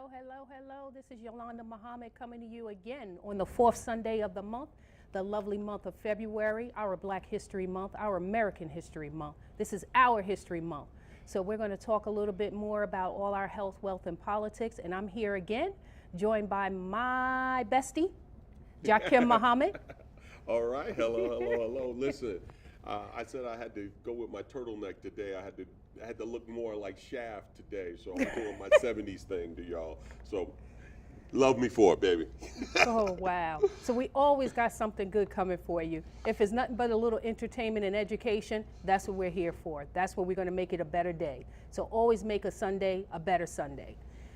Hello, hello, hello. This is Yolanda Muhammad coming to you again on the fourth Sunday of the month, the lovely month of February, our Black History Month, our American History Month. This is our History Month. So we're going to talk a little bit more about all our health, wealth, and politics. And I'm here again, joined by my bestie, Jakim Muhammad. All right. Hello, hello, hello. Listen, I said I had to go with my turtleneck today. I had to look more like Shaft today, so I'm doing my 70s thing to y'all. So love me for it, baby. Oh, wow. So we always got something good coming for you. If it's nothing but a little entertainment and education, that's what we're here for. That's what we're going to make it a better day. So always make a Sunday a better Sunday.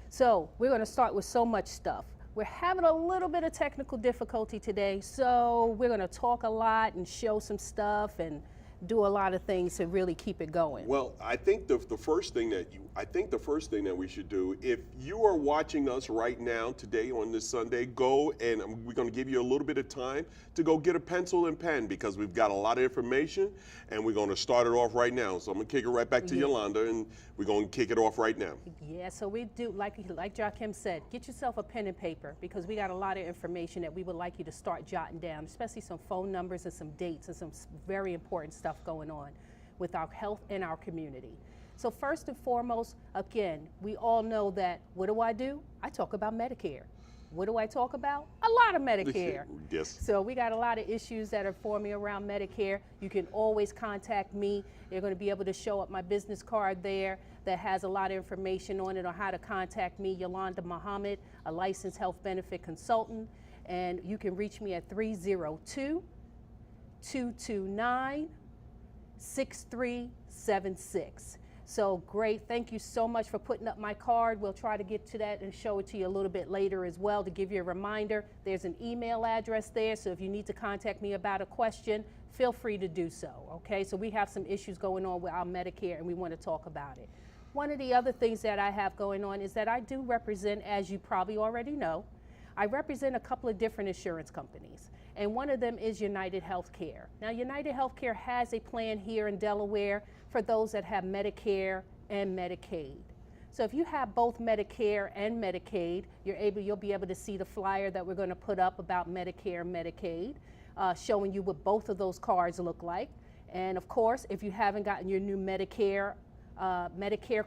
So we're going to start with so much stuff. We're having a little bit of technical difficulty today, so we're going to talk a lot and show some stuff and do a lot of things to really keep it going. Well, I think the first thing that we should do, if you are watching us right now today on this Sunday, go and we're going to give you a little bit of time to go get a pencil and pen because we've got a lot of information and we're going to start it off right now. So I'm going to kick it right back to Yolanda and we're going to kick it off right now. Yeah, so we do, like Jakim said, get yourself a pen and paper because we got a lot of information that we would like you to start jotting down, especially some phone numbers and some dates and some very important stuff going on with our health and our community. So first and foremost, again, we all know that, what do? I talk about Medicare. What do I talk about? A lot of Medicare. Yes. So we got a lot of issues that are forming around Medicare. You can always contact me. You're going to be able to show up my business card there that has a lot of information on it on how to contact me, Yolanda Muhammad, a licensed health benefit consultant. And you can reach me at 302-229-6376. So great, thank you so much for putting up my card. We'll try to get to that and show it to you a little bit later as well to give you a reminder. There's an email address there, so if you need to contact me about a question, feel free to do so, okay? So we have some issues going on with our Medicare and we want to talk about it. One of the other things that I have going on is that I do represent, as you probably already know, I represent a couple of different insurance companies, and one of them is United Healthcare. Now, United Healthcare has a plan here in Delaware for those that have Medicare and Medicaid. So if you have both Medicare and Medicaid, you'll be able to see the flyer that we're going to put up about Medicare and Medicaid, showing you what both of those cards look like. And of course, if you haven't gotten your new Medicare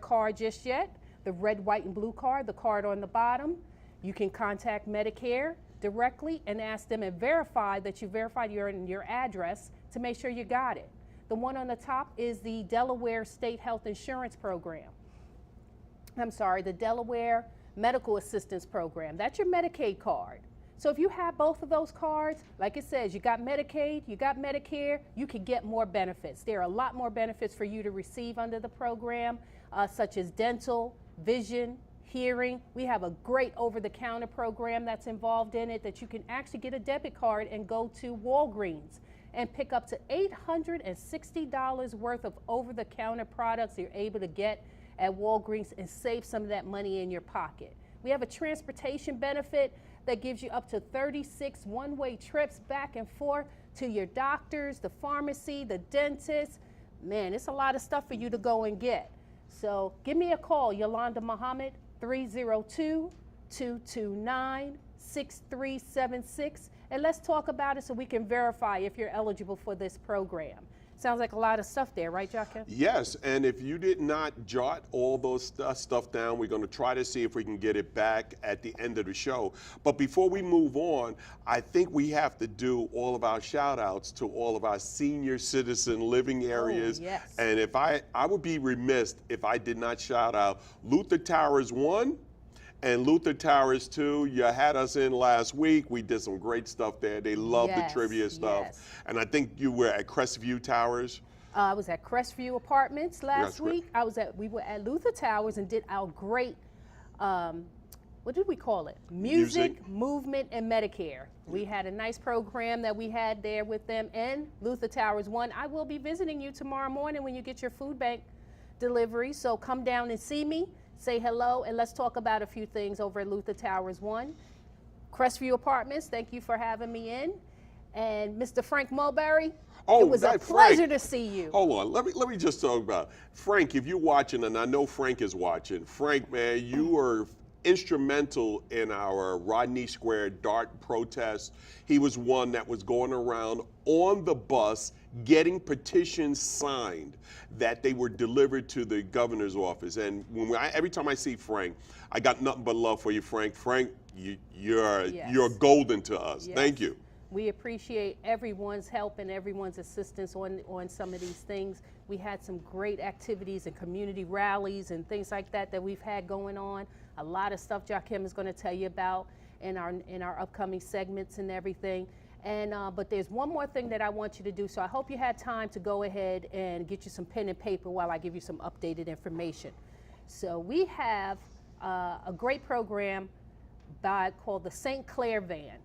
card just yet, the red, white, and blue card, the card on the bottom, you can contact Medicare directly and ask them and verify that you verified your address to make sure you got it. The one on the top is the Delaware State Health Insurance Program. The Delaware Medical Assistance Program. That's your Medicaid card. So if you have both of those cards, like it says, you got Medicaid, you got Medicare, you can get more benefits. There are a lot more benefits for you to receive under the program, such as dental, vision, hearing. We have a great over-the-counter program that's involved in it that you can actually get a debit card and go to Walgreens and pick up to $860 worth of over-the-counter products you're able to get at Walgreens and save some of that money in your pocket. We have a transportation benefit that gives you up to 36 one-way trips back and forth to your doctors, the pharmacy, the dentist. Man, it's a lot of stuff for you to go and get. So give me a call, Yolanda Muhammad, 302-229-6376, and let's talk about it so we can verify if you're eligible for this program. Sounds like a lot of stuff there, right, Jakim? Yes, and if you did not jot all those stuff down, we're going to try to see if we can get it back at the end of the show. But before we move on, I think we have to do all of our shout outs to all of our senior citizen living areas. Oh, yes. And if I would be remiss if I did not shout out Luther Towers 1 and Luther Towers 2. You had us in last week. We did some great stuff there. They love the trivia stuff. Yes. And I think you were at Crestview Towers. I was at Crestview Apartments last week. We were at Luther Towers and did our great, what did we call it? Music, Movement, and Medicare. We had a nice program that we had there with them and Luther Towers 1. I will be visiting you tomorrow morning when you get your food bank delivery. So come down and see me, say hello, and let's talk about a few things over at Luther Towers 1. Crestview Apartments, thank you for having me in. And Mr. Frank Mulberry, it was a pleasure to see you. Hold on, let me just talk about Frank. If you're watching, and I know Frank is watching, Frank, man, you are instrumental in our Rodney Square DART protest. He was one that was going around on the bus getting petitions signed that they were delivered to the governor's office. And every time I see Frank, I got nothing but love for you, Frank. Frank, you're golden to us. Yes. Thank you. We appreciate everyone's help and everyone's assistance on some of these things. We had some great activities and community rallies and things like that we've had going on. A lot of stuff Joakim is going to tell you about in our upcoming segments and everything. And but there's one more thing that I want you to do. So I hope you had time to go ahead and get you some pen and paper while I give you some updated information. So we have a great program called the St. Clair Van.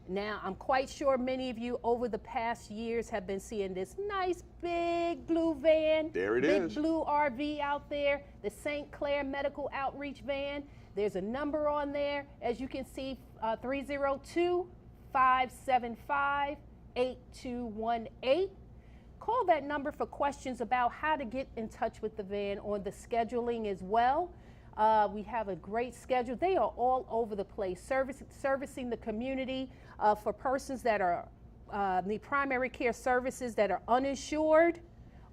Now, I'm quite sure many of you over the past years have been seeing this nice big blue van. There it big is. Blue RV out there, the St. Clair Medical Outreach Van. There's a number on there, as you can see, 302-575-8218. Call that number for questions about how to get in touch with the van, on the scheduling as well. We have a great schedule. They are all over the place, servicing the community for persons that are need primary care services that are uninsured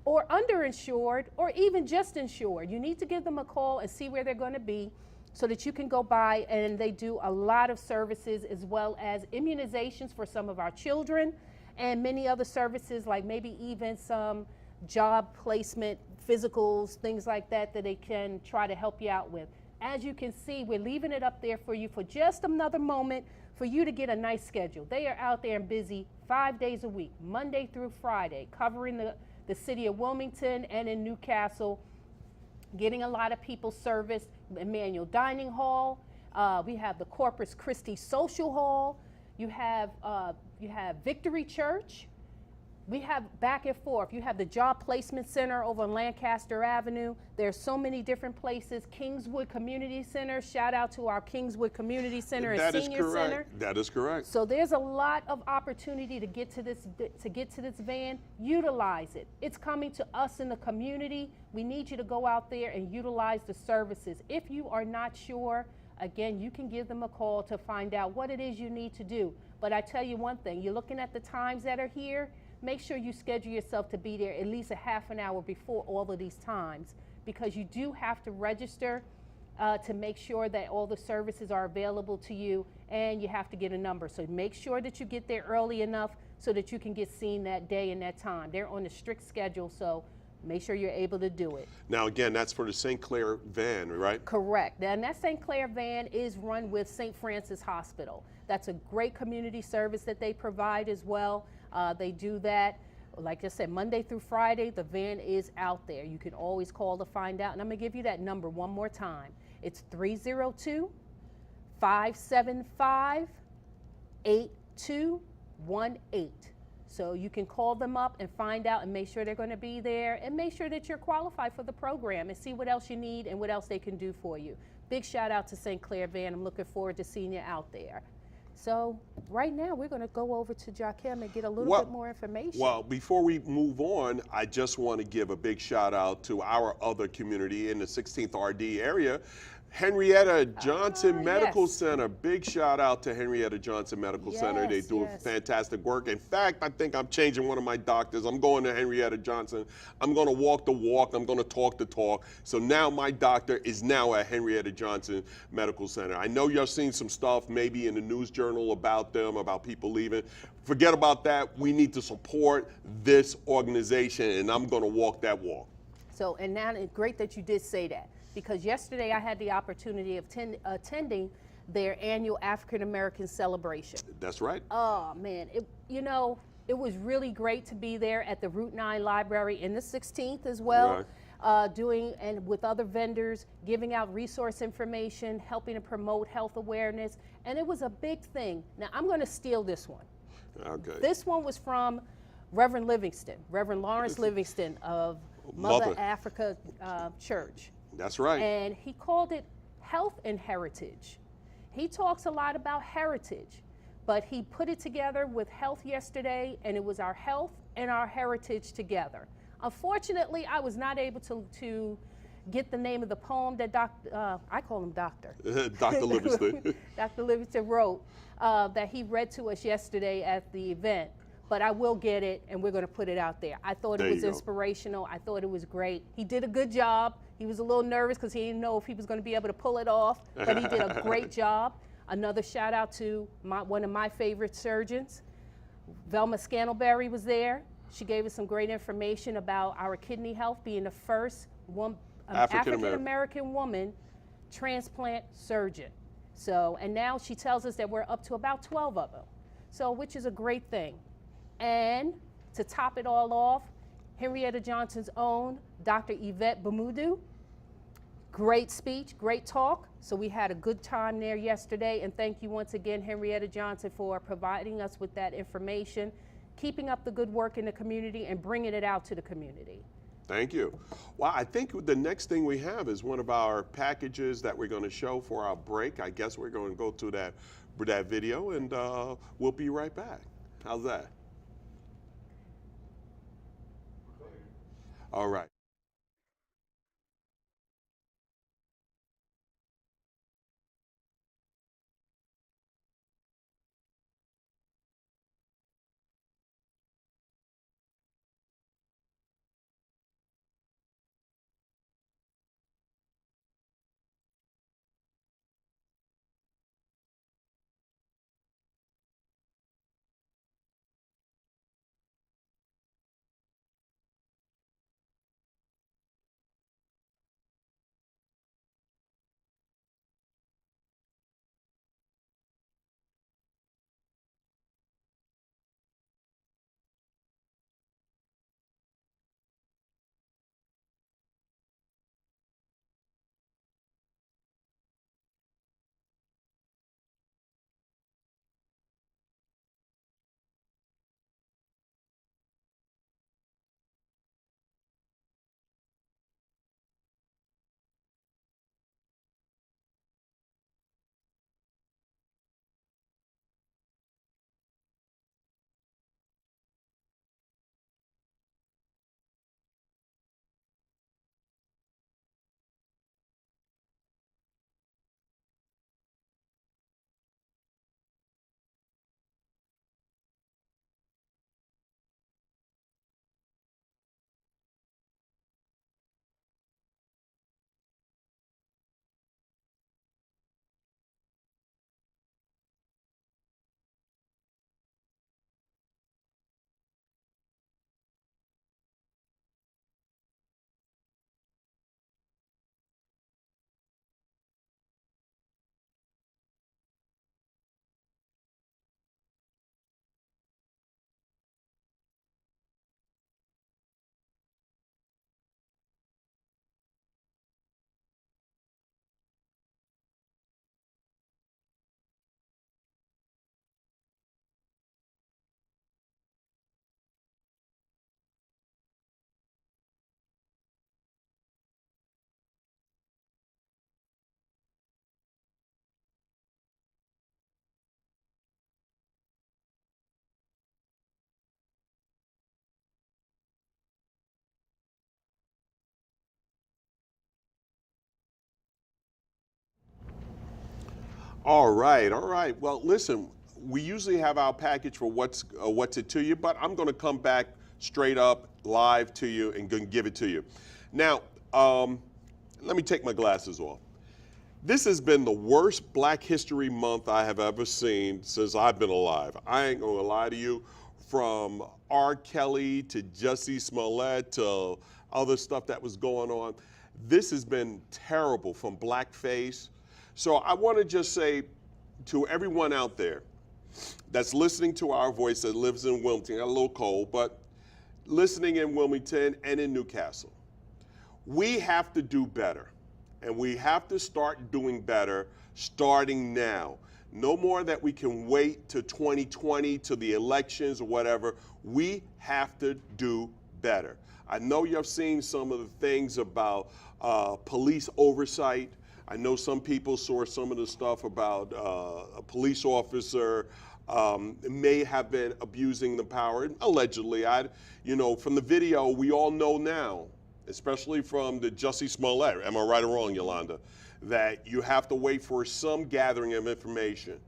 or underinsured or even just insured. You need to give them a call and see where they're going to be so that you can go by, and they do a lot of services as well as immunizations for some of our children and many other services, like maybe even some job placement, physicals, things like that they can try to help you out with. As you can see, we're leaving it up there for you for just another moment for you to get a nice schedule. They are out there and busy 5 days a week, Monday through Friday, covering the city of Wilmington and in Newcastle, getting a lot of people serviced. Emmanuel Dining Hall. We have the Corpus Christi Social Hall. You have Victory Church. We have back and forth. You have the Job Placement Center over on Lancaster Avenue. There's so many different places. Kingswood Community Center. Shout out to our Kingswood Community Center and Senior Center. That is correct. So there's a lot of opportunity to get to this van. Utilize it. It's coming to us in the community. We need you to go out there and utilize the services. If you are not sure, again, you can give them a call to find out what it is you need to do. But I tell you one thing, you're looking at the times that are here. Make sure you schedule yourself to be there at least a half an hour before all of these times, because you do have to register to make sure that all the services are available to you, and you have to get a number. So make sure that you get there early enough so that you can get seen that day and that time. They're on a strict schedule, so make sure you're able to do it. Now, again, that's for the St. Clair van, right? Correct. And that St. Clair van is run with St. Francis Hospital. That's a great community service that they provide as well. They do that, like I said, Monday through Friday. The van is out there. You can always call to find out. And I'm going to give you that number one more time. It's 302-575-8218. So you can call them up and find out and make sure they're going to be there, and make sure that you're qualified for the program, and see what else you need and what else they can do for you. Big shout out to St. Clair Van. I'm looking forward to seeing you out there. So right now we're going to go over to Joakim and get a little bit more information. Well, before we move on, I just want to give a big shout out to our other community in the 16th RD area, Henrietta Johnson Medical Center. Big shout out to Henrietta Johnson Medical Center. They do fantastic work. In fact, I think I'm changing one of my doctors. I'm going to Henrietta Johnson. I'm going to walk the walk. I'm going to talk the talk. So now my doctor is now at Henrietta Johnson Medical Center. I know y'all seen some stuff maybe in the news journal about them, about people leaving. Forget about that. We need to support this organization, and I'm going to walk that walk. So, and now it's great that you did say that, because yesterday I had the opportunity of attending their annual African American celebration. That's right. Oh man, it was really great to be there at the Route 9 Library in the 16th as well, doing and with other vendors, giving out resource information, helping to promote health awareness, and it was a big thing. Now I'm going to steal this one. Okay. This one was from Reverend Lawrence Livingston of Mother Africa Church. That's right. And he called it Health and Heritage. He talks a lot about heritage, but he put it together with health yesterday, and it was our health and our heritage together. Unfortunately, I was not able to get the name of the poem that I call him Doctor. Dr. Livingston. Dr. Livingston wrote that he read to us yesterday at the event. But I will get it, and we're going to put it out there. I thought it was inspirational. I thought it was great. He did a good job. He was a little nervous because he didn't know if he was going to be able to pull it off, but he did a great job. Another shout out to one of my favorite surgeons. Velma Scantleberry was there. She gave us some great information about our kidney health, being the first African-American woman transplant surgeon. So, and now she tells us that we're up to about 12 of them. So, which is a great thing. And to top it all off, Henrietta Johnson's own Dr. Yvette Bamudu. Great speech, great talk. So we had a good time there yesterday. And thank you once again, Henrietta Johnson, for providing us with that information, keeping up the good work in the community and bringing it out to the community. Thank you. Well, I think the next thing we have is one of our packages that we're going to show for our break. I guess we're going to go to that video, and we'll be right back. How's that? All right. All right, all right. Well, listen, we usually have our package for what's it to you, but I'm going to come back straight up live to you and going to give it to you. Now, let me take my glasses off. This has been the worst Black History Month I have ever seen since I've been alive. I ain't going to lie to you. From R. Kelly to Jussie Smollett to other stuff that was going on, this has been terrible, from blackface. So I want to just say to everyone out there that's listening to our voice that lives in Wilmington, got a little cold, but listening in Wilmington and in Newcastle, we have to do better. And we have to start doing better starting now. No more that we can wait to 2020, to the elections or whatever. We have to do better. I know you've seen some of the things about police oversight. I know some people saw some of the stuff about a police officer may have been abusing the power, allegedly. From the video, we all know now especially from the Jussie Smollett, am I right or wrong, Yolanda, that you have to wait for some gathering of information.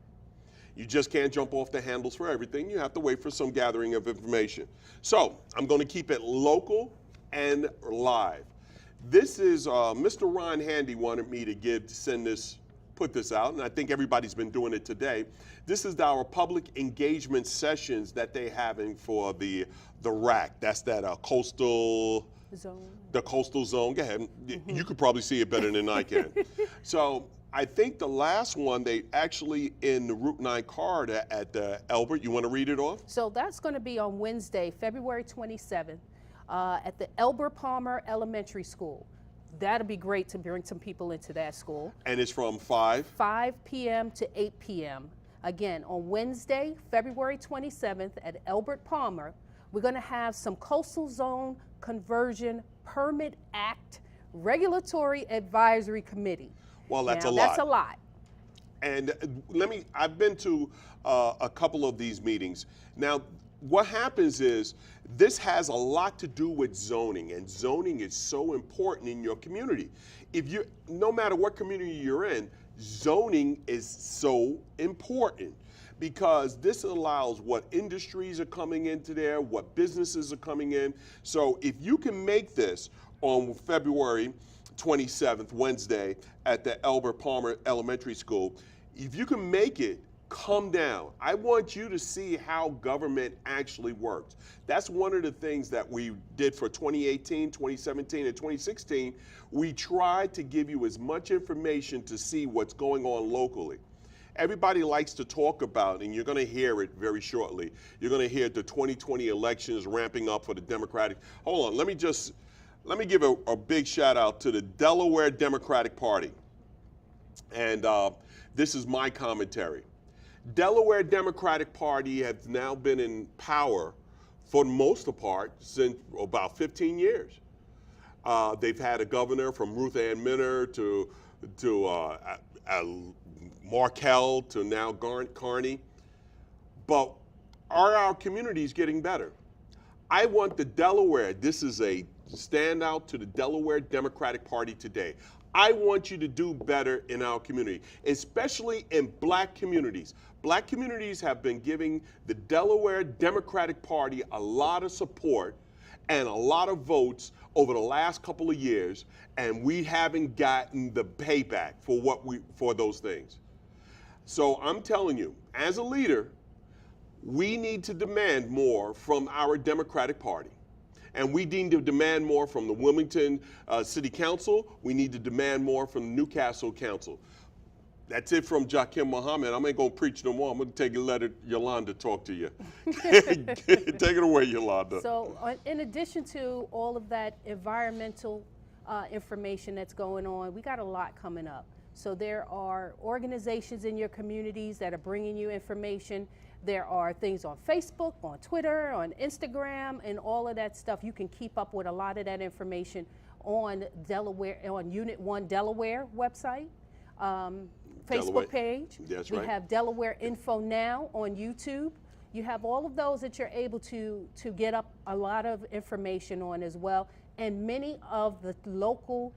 You just can't jump off the handles for everything. You have to wait for some gathering of information. So I'm going to keep it local and live. This is Mr. Ron Handy wanted me to put this out, and I think everybody's been doing it today. This is our public engagement sessions that they're having for the RAC. That's that coastal Zone. The coastal zone. Go ahead. You could probably see it better than I can. So I think the last one, they actually in the Route 9 corridor at Elbert. You want to read it off? So that's going to be on Wednesday, February 27th, at the Elbert Palmer Elementary School. That'll be great to bring some people into that school. And it's from 5 p.m. to 8 p.m. Again, on Wednesday, February 27th at Elbert Palmer, we're going to have some Coastal Zone Conversion Permit Act Regulatory Advisory Committee. Well, that's now, a lot. That's a lot. And I've been to a couple of these meetings. Now, what happens is this has a lot to do with zoning, and zoning is so important in your community. No matter what community you're in, zoning is so important because this allows what industries are coming into there, what businesses are coming in. So if you can make this on February 27th, Wednesday, at the Elbert Palmer Elementary School, if you can make it, come down. I want you to see how government actually works. That's one of the things that we did for 2018, 2017, and 2016. We tried to give you as much information to see what's going on locally. Everybody likes to talk about, and you're going to hear it very shortly, you're going to hear the 2020 elections ramping up for the Democratic. Hold on, let me give a big shout out to the Delaware Democratic Party. And this is my commentary. Delaware Democratic Party has now been in power for the most part since about 15 years. They've had a governor from Ruth Ann Minner to Markell to now Carney. But are our communities getting better? I want the Delaware, this is a standout to the Delaware Democratic Party today. I want you to do better in our community, especially in black communities. Black communities have been giving the Delaware Democratic Party a lot of support and a lot of votes over the last couple of years, and we haven't gotten the payback for those things. So I'm telling you, as a leader, we need to demand more from our Democratic Party. And we need to demand more from the Wilmington City Council. We need to demand more from the Newcastle Council. That's it from Jakim Muhammad. I'm ain't gonna preach no more. I'm gonna let Yolanda talk to you. Take it away, Yolanda. So in addition to all of that environmental information that's going on, we got a lot coming up. So there are organizations in your communities that are bringing you information. There are things on Facebook, on Twitter, on Instagram, and all of that stuff. You can keep up with a lot of that information on Unit 1 Delaware website, Facebook page. That's we right. have Delaware Info Now on YouTube. You have all of those that you're able to get up a lot of information on as well, and many of the local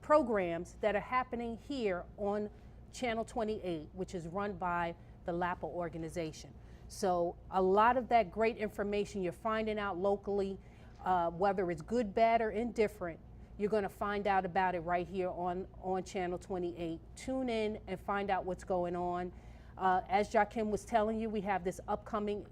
programs that are happening here on Channel 28, which is run by the LAPA organization. So a lot of that great information you're finding out locally, whether it's good, bad, or indifferent, you're going to find out about it right here on Channel 28. Tune in and find out what's going on. As Jakim was telling you, we have this upcoming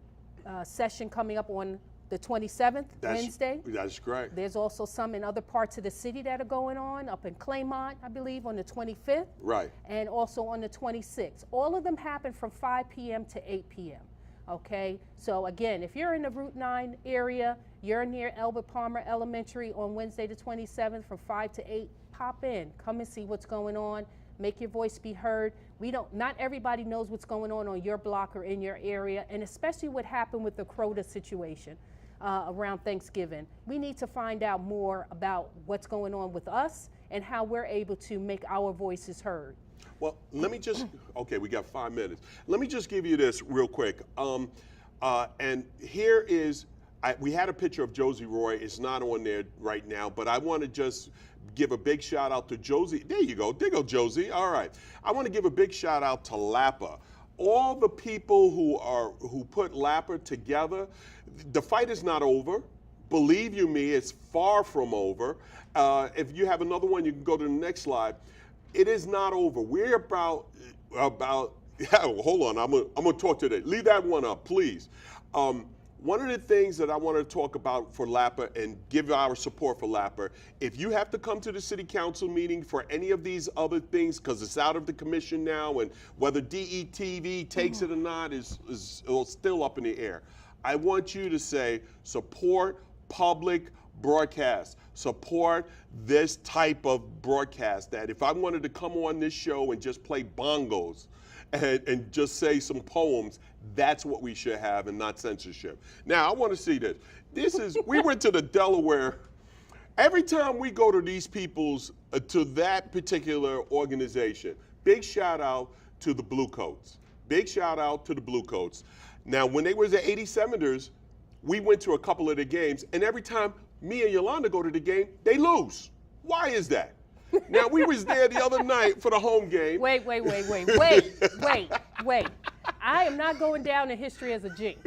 session coming up on the 27th, Wednesday. That's correct. There's also some in other parts of the city that are going on, up in Claymont, I believe, on the 25th. Right. And also on the 26th. All of them happen from 5 p.m. to 8 p.m. Okay? So again, if you're in the Route 9 area, you're near Elbert Palmer Elementary on Wednesday the 27th from 5 to 8, pop in. Come and see what's going on. Make your voice be heard. Not everybody knows what's going on your block or in your area, and especially what happened with the Crota situation. Around Thanksgiving. We need to find out more about what's going on with us and how we're able to make our voices heard. Well, let me just, okay, we got 5 minutes. Let me just give you this real quick. And here is, we had a picture of Josie Roy. It's not on there right now, but I want to just give a big shout out to Josie. There you go. There you go, Josie. All right. I want to give a big shout out to LAPA. All the people who put LAPA together. The fight is not over. Believe you me, it's far from over. If you have another one, you can go to the next slide. It is not over. We're about yeah, hold on, I'm gonna talk to that. Leave that one up, please. One of the things that I want to talk about for LAPA and give our support for LAPA, if you have to come to the city council meeting for any of these other things, because it's out of the commission now, and whether DETV takes it or not is still up in the air. I want you to say support public broadcast. Support this type of broadcast, that if I wanted to come on this show and just play bongos and just say some poems, that's what we should have and not censorship. Now, I want to see this. We went to the Delaware. Every time we go to these people's, to that particular organization, big shout out to the Blue Coats. Big shout out to the Blue Coats. Now, when they was the 87ers, we went to a couple of the games, and every time me and Yolanda go to the game, they lose. Why is that? Now, we was there the other night for the home game. Wait. I am not going down in history as a jinx,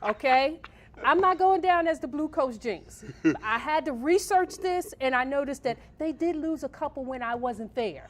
okay? I'm not going down as the Blue Coats jinx. I had to research this, and I noticed that they did lose a couple when I wasn't there.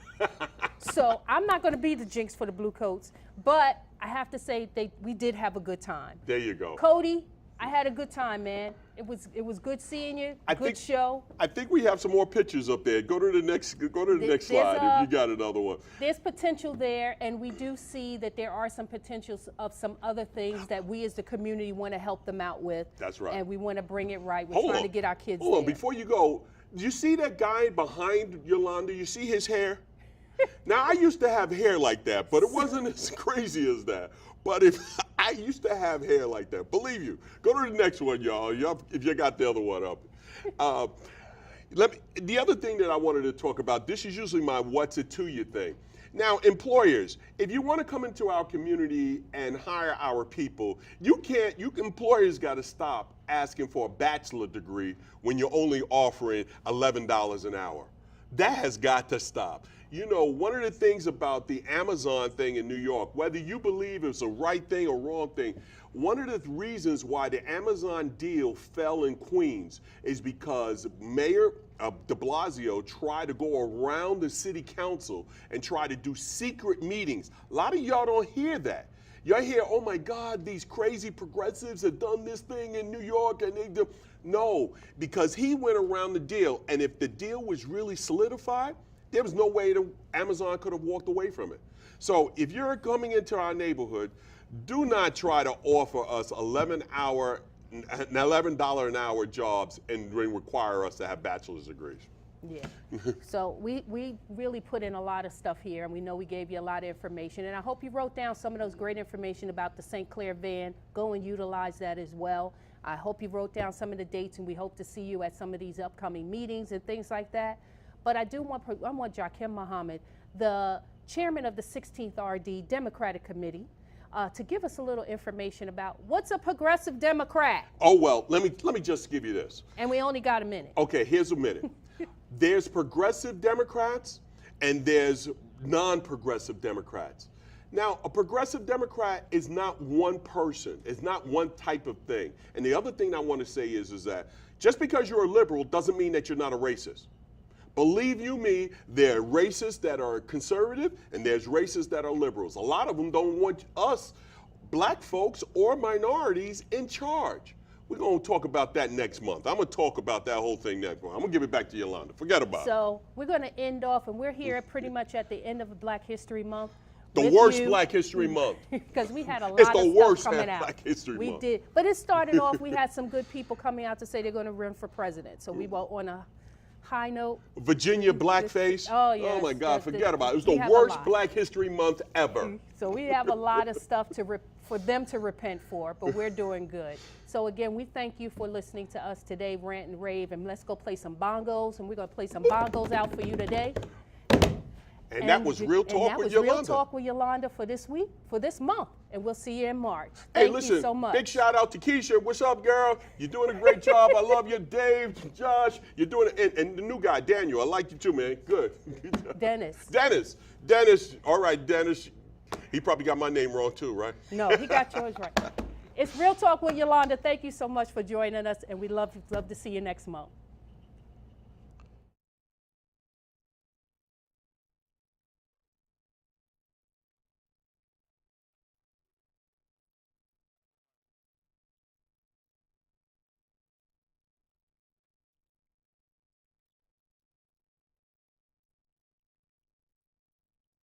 So I'm not going to be the jinx for the Blue Coats, but I have to say we did have a good time. There you go. Cody, I had a good time, man. It was good seeing you. Good show. I think we have some more pictures up there. Go to the next slide if you got another one. There's potential there, and we do see that there are some potentials of some other things that we as the community want to help them out with. That's right. And we want to bring it right. We're trying to get our kids Hold on, there. before you go, do you see that guy behind Yolanda? You see his hair? Now, I used to have hair like that, but it wasn't as crazy as that. But if I used to have hair like that, believe you. Go to the next one, y'all, if you got the other one up. The other thing that I wanted to talk about, this is usually my what's it to you thing. Now, employers, if you want to come into our community and hire our people, employers got to stop asking for a bachelor degree when you're only offering $11 an hour. That has got to stop. You know, one of the things about the Amazon thing in New York, whether you believe it's a right thing or wrong thing, one of the reasons why the Amazon deal fell in Queens is because Mayor de Blasio tried to go around the city council and try to do secret meetings. A lot of y'all don't hear that. Y'all hear, oh my God, these crazy progressives have done this thing in New York and they do. No, because he went around the deal, and if the deal was really solidified, there was no way that Amazon could have walked away from it. So if you're coming into our neighborhood, do not try to offer us $11 an hour jobs and require us to have bachelor's degrees. Yeah. So we really put in a lot of stuff here, and we know we gave you a lot of information. And I hope you wrote down some of those great information about the St. Clair van. Go and utilize that as well. I hope you wrote down some of the dates, and we hope to see you at some of these upcoming meetings and things like that. But I want Jakim Muhammad, the chairman of the 16th RD Democratic Committee, to give us a little information about what's a progressive Democrat. Oh, well, let me just give you this. And we only got a minute. Okay, here's a minute. There's progressive Democrats and there's non-progressive Democrats. Now, a progressive Democrat is not one person. It's not one type of thing. And the other thing I want to say is that just because you're a liberal doesn't mean that you're not a racist. Believe you me, there are racists that are conservative and there's racists that are liberals. A lot of them don't want us, black folks or minorities, in charge. We're going to talk about that next month. I'm going to talk about that whole thing next month. I'm going to give it back to Yolanda. Forget about it. So we're going to end off, and we're here pretty much at the end of Black History Month. The worst Black History Month. Because we had a lot it's of the stuff worst coming out. Black History we Month. did. But it started off, we had some good people coming out to say they're going to run for president. So we were on a high note. Virginia blackface. Oh, yes. Oh, my God, forget about it. It was we the have a worst lot. Black History Month ever. So we have a lot of stuff for them to repent for, but we're doing good. So again, we thank you for listening to us today, Rant and Rave, and let's go play some bongos, and we're going to play some bongos out for you today. And that was Real Talk with Real Yolanda. Talk with Yolanda for this week, for this month. And we'll see you in March. Hey, Thank listen, you so much. big shout out to Keisha. What's up, girl? You're doing a great job. I love you. Dave, Josh, you're doing it. And the new guy, Daniel, I like you too, man. Good. Dennis. All right, Dennis. He probably got my name wrong too, right? No, he got yours right. It's Real Talk with Yolanda. Thank you so much for joining us, and we love to see you next month.